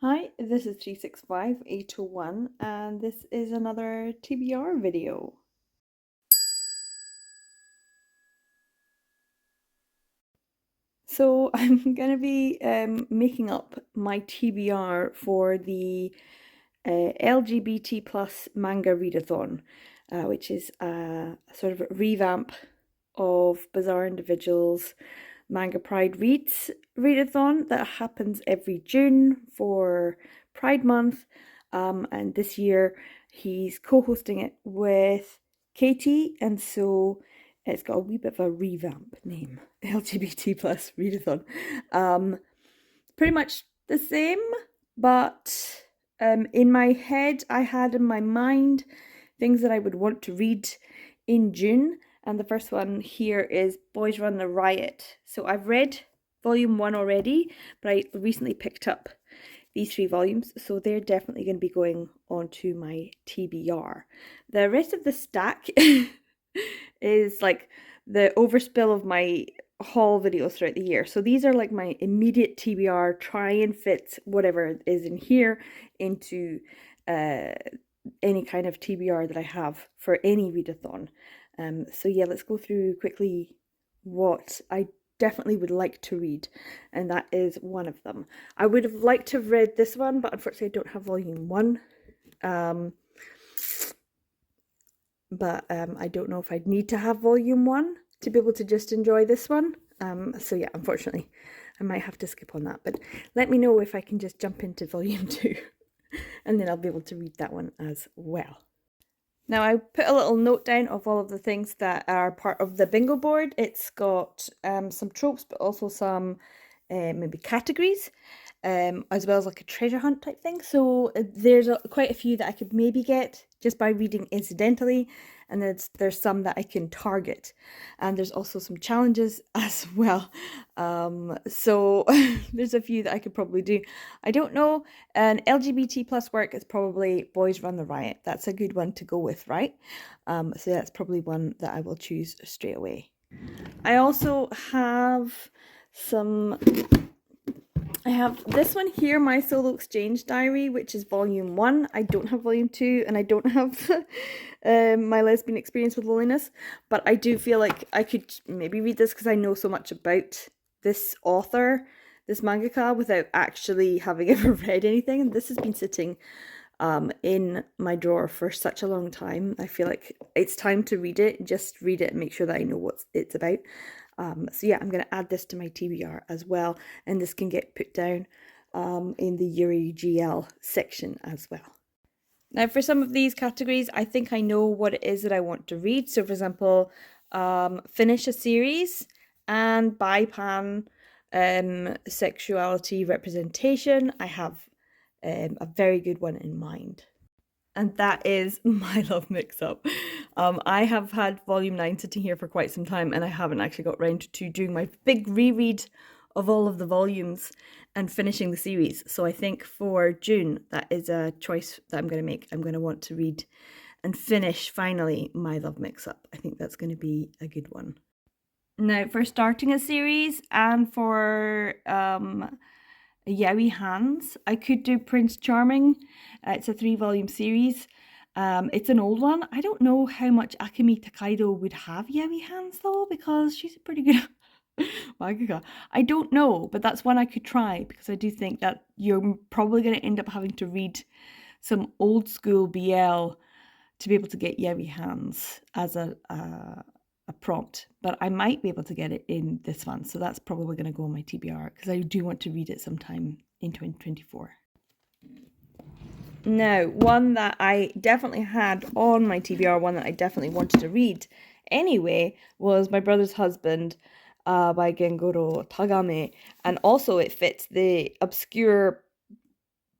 Hi, this is 365801 and this is another TBR video. So I'm going to be making up my TBR for the LGBT plus manga readathon, which is a sort of revamp of Bizarre Individuals Manga Pride Reads readathon that happens every June for Pride Month. And this year he's co-hosting it with Katie, and so it's got a wee bit of a revamp name, LGBT plus readathon. Pretty much the same, but in my head I had in my mind things that I would want to read in June. And the first one here is Boys Run the Riot. So I've read volume 1 already, but I recently picked up these 3 volumes, so they're definitely going to be going onto my TBR. The rest of the stack is like the overspill of my haul videos throughout the year. So these are like my immediate TBR, try and fit whatever is in here into any kind of TBR that I have for any readathon. So yeah, let's go through quickly what I definitely would like to read, and that is one of them. I would have liked to have read this one, but unfortunately I don't have volume 1. But I don't know if I'd need to have volume 1 to be able to just enjoy this one. So yeah, unfortunately I might have to skip on that, but let me know if I can just jump into volume 2 and then I'll be able to read that one as well. Now I put a little note down of all of the things that are part of the bingo board. It's got some tropes, but also some maybe categories, as well as like a treasure hunt type thing. So there's quite a few that I could maybe get just by reading incidentally, and there's some that I can target, and there's also some challenges as well. So there's a few that I could probably do. I don't know, an LGBT plus work is probably Boys Run the Riot. That's a good one to go with, right? So that's probably one that I will choose straight away. I also have I have this one here, My Solo Exchange Diary, which is volume 1. I don't have volume 2, and I don't have My Lesbian Experience with Loneliness, but I do feel like I could maybe read this because I know so much about this author, this mangaka, without actually having ever read anything. And this has been sitting in my drawer for such a long time. I feel like it's time to read it, just read it and make sure that I know what it's about. So yeah, I'm going to add this to my TBR as well, and this can get put down in the Yuri GL section as well. Now for some of these categories, I think I know what it is that I want to read. So for example, finish a series and BIPAN sexuality representation. I have a very good one in mind, and that is My Love Mix-Up. I have had volume 9 sitting here for quite some time, and I haven't actually got round to doing my big reread of all of the volumes and finishing the series. So I think for June, that is a choice that I'm going to make. I'm going to want to read and finish finally My Love Mix-Up. I think that's going to be a good one. Now for starting a series and for Yaoi Hands, I could do Prince Charming. It's a 3-volume series. It's an old one. I don't know how much Akemi Takaido would have Yaoi Hands though, because she's a pretty good mangaka. I don't know, but that's one I could try, because I do think that you're probably going to end up having to read some old school BL to be able to get Yaoi Hands as a prompt, but I might be able to get it in this one, so that's probably going to go on my TBR because I do want to read it sometime in 2024. Now, one that I definitely had on my TBR, one that I definitely wanted to read anyway, was My Brother's Husband by Gengoro Tagame, and also it fits the obscure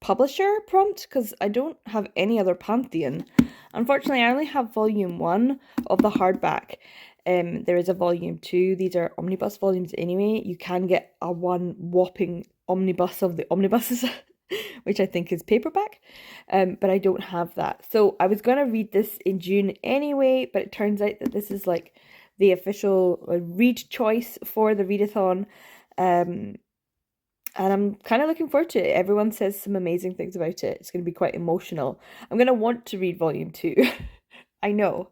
publisher prompt because I don't have any other Pantheon. Unfortunately, I only have volume 1 of the hardback. There is a volume 2. These are omnibus volumes anyway. You can get a one whopping omnibus of the omnibuses, which I think is paperback, but I don't have that. So I was going to read this in June anyway, but it turns out that this is like the official read choice for the readathon. And I'm kind of looking forward to it. Everyone says some amazing things about it. It's going to be quite emotional. I'm going to want to read volume two. I know.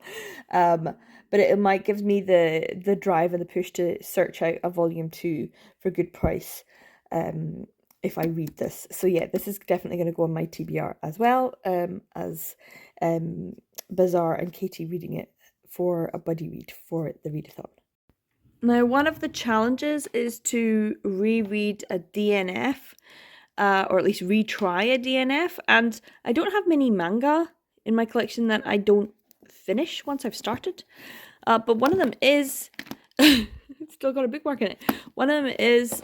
Um, but it might give me the drive and the push to search out a volume two for good price um, if I read this. So yeah, this is definitely going to go on my TBR as well as um, Bazaar and Katie reading it for a buddy read for the readathon. Now, one of the challenges is to reread a DNF, or at least retry a DNF, and I don't have many manga in my collection that I don't finish once I've started. But one of them is, it's still got a big mark in it. One of them is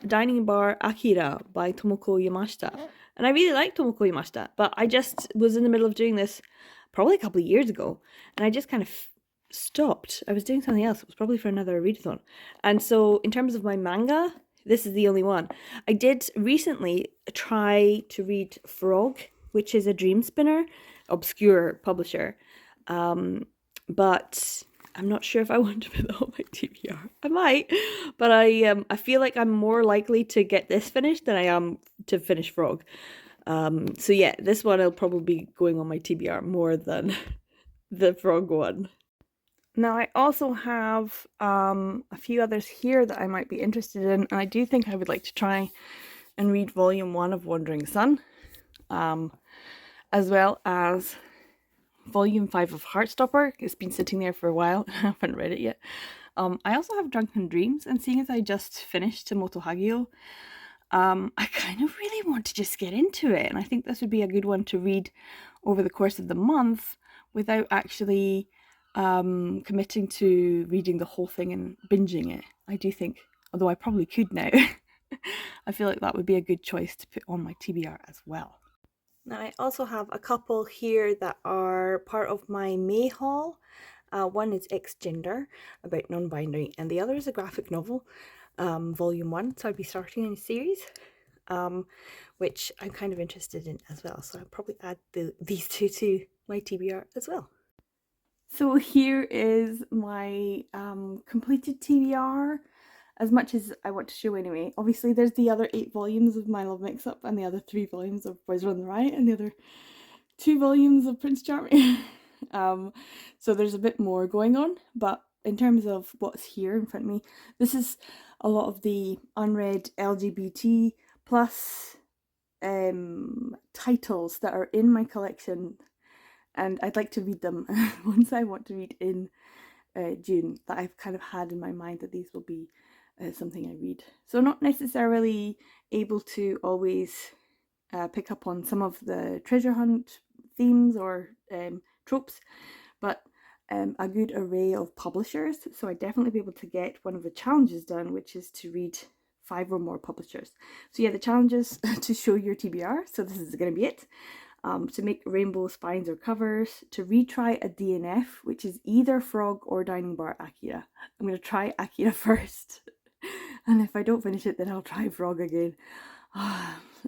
Dining Bar Akira by Tomoko Yamashita. And I really like Tomoko Yamashita, but I just was in the middle of doing this probably a couple of years ago, and I just kind of stopped. I was doing something else. It was probably for another readathon. And so in terms of my manga, this is the only one. I did recently try to read Frog, which is a dream spinner, obscure publisher. But I'm not sure if I want to put that on my TBR. I might, but I feel like I'm more likely to get this finished than I am to finish Frog. So yeah, this one will probably be going on my TBR more than the Frog one. Now I also have a few others here that I might be interested in, and I do think I would like to try and read volume 1 of Wandering Sun, as well as volume 5 of Heartstopper. It's been sitting there for a while. I haven't read it yet. I also have Drunken Dreams, and seeing as I just finished Tomoto Hagio, I kind of really want to just get into it, and I think this would be a good one to read over the course of the month without actually committing to reading the whole thing and binging it. I do think, although I probably could now, I feel like that would be a good choice to put on my TBR as well. Now I also have a couple here that are part of my May haul. One is X-Gender, about non-binary, and the other is a graphic novel, volume 1, so I'd be starting a new series, which I'm kind of interested in as well, so I'll probably add these two to my TBR as well. So here is my completed TBR, as much as I want to show anyway. Obviously there's the other 8 volumes of My Love Mix-Up, and the other 3 volumes of Boys Run the Riot, and the other 2 volumes of Prince Charming. So there's a bit more going on, but in terms of what's here in front of me, this is a lot of the unread LGBT plus titles that are in my collection, and I'd like to read them once I want to read in June, that I've kind of had in my mind that these will be something I read. So not necessarily able to always pick up on some of the treasure hunt themes or tropes, but a good array of publishers. So I'd definitely be able to get one of the challenges done, which is to read 5 or more publishers. So yeah, the challenges to show your TBR. So this is going to be it. To make rainbow spines or covers, to retry a DNF, which is either Frog or Dining Bar Akira. I'm going to try Akira first, and if I don't finish it, then I'll try Frog again.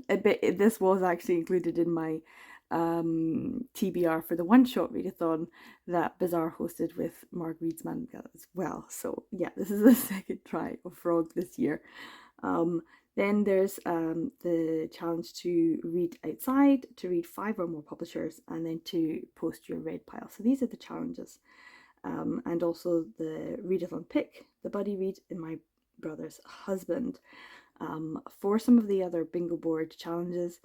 This was actually included in my TBR for the one-shot readathon that Bazaar hosted with Marg Reads Manga as well. So yeah, this is the second try of Frog this year. Then there's the challenge to read outside, to read 5 or more publishers, and then to post your read pile. So these are the challenges. And also the readathon pick, the buddy read, and my brother's husband. For some of the other bingo board challenges,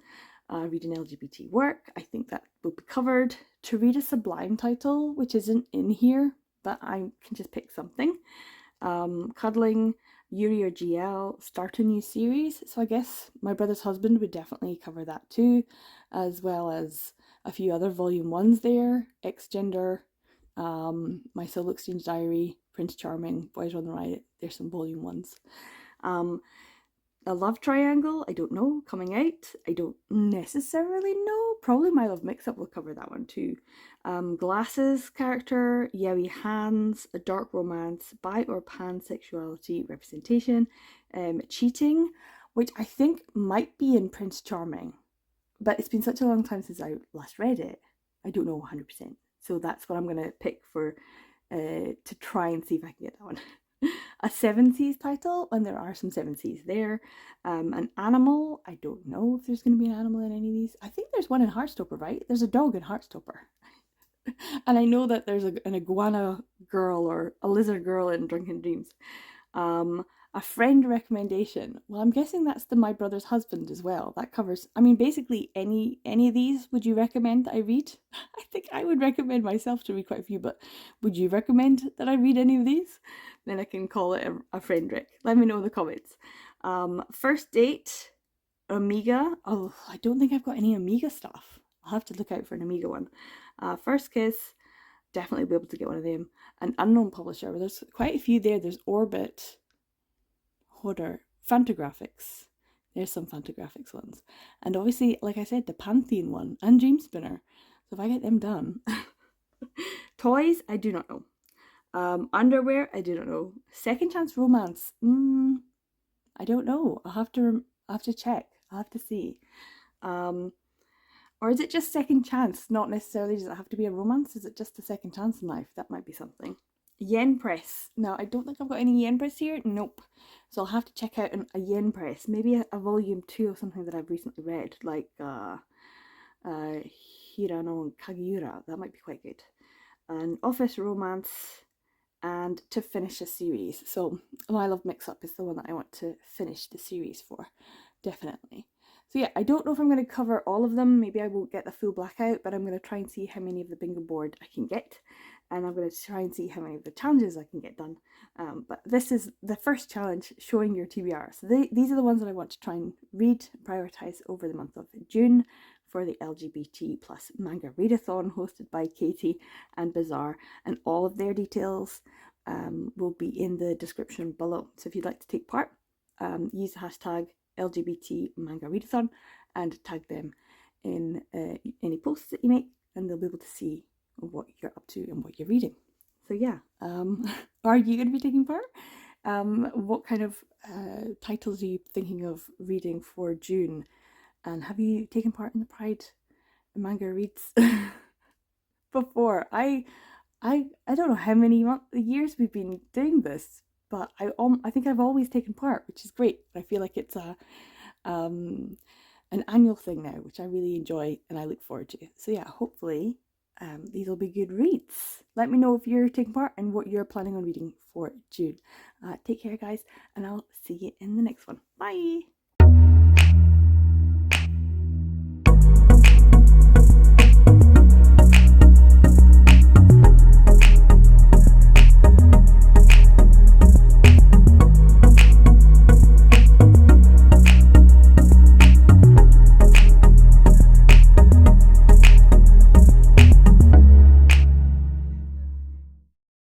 read an LGBT work, I think that will be covered. To read a Sublime title, which isn't in here, but I can just pick something. Cuddling, Yuri or GL, start a new series. So I guess my brother's husband would definitely cover that too, as well as a few other volume 1s there. X-Gender, My Solo Exchange Diary, Prince Charming, Boys Run the Riot. There's some volume 1s. A love triangle, I don't know, coming out. I don't necessarily know. Probably My Love Mix-Up will cover that one too. Glasses character, Yaoi Hands, a dark romance, bi or pansexuality representation, cheating, which I think might be in Prince Charming, but it's been such a long time since I last read it. I don't know 100%. So that's what I'm going to pick for to try and see if I can get that one. A Seven Seas title, and there are some Seven Seas there. An animal, I don't know if there's going to be an animal in any of these. I think there's one in Heartstopper, right? There's a dog in Heartstopper. And I know that there's an iguana girl or a lizard girl in Drunken Dreams. Um, a friend recommendation. Well, I'm guessing that's the My Brother's Husband as well. That covers, I mean, basically any of these. Would you recommend that I read? I think I would recommend myself to read quite a few, but would you recommend that I read any of these? Then I can call it a friend rec. Let me know in the comments. First date, Amiga. Oh, I don't think I've got any Amiga stuff. I'll have to look out for an Amiga one. First kiss, definitely be able to get one of them. An unknown publisher. Well, there's quite a few there. There's Orbit, Hodder, Fantagraphics. There's some Fantagraphics ones. And obviously, like I said, the Pantheon one and Dream Spinner. So if I get them done. Toys, I do not know. Underwear, I do not know. Second Chance Romance, I don't know. I'll have to check. I'll have to see. Or is it just second chance? Not necessarily does it have to be a romance? Is it just a second chance in life? That might be something. Yen Press. Now, I don't think I've got any Yen Press here. Nope. So I'll have to check out a Yen Press. Maybe a volume 2 of something that I've recently read, like Hirano and Kagiura. That might be quite good. An office romance, and to finish a series. So My Love Mix Up is the one that I want to finish the series for, definitely. So yeah, I don't know if I'm going to cover all of them. Maybe I won't get the full blackout, but I'm going to try and see how many of the bingo board I can get. And I'm going to try and see how many of the challenges I can get done. But this is the first challenge, showing your TBR. So these are the ones that I want to try and read, prioritize over the month of June for the LGBT plus manga readathon hosted by Katie and Bazaar. And all of their details will be in the description below. So if you'd like to take part, use the hashtag LGBT manga readathon and tag them in any posts that you make, and they'll be able to see what you're up to and what you're reading. So yeah, are you going to be taking part? What kind of titles are you thinking of reading for June? And have you taken part in the Pride manga reads before? I don't know how many years we've been doing this, but I think I've always taken part, which is great. I feel like it's an annual thing now, which I really enjoy and I look forward to. So yeah, hopefully these will be good reads. Let me know if you're taking part and what you're planning on reading for June. Take care, guys, and I'll see you in the next one. Bye!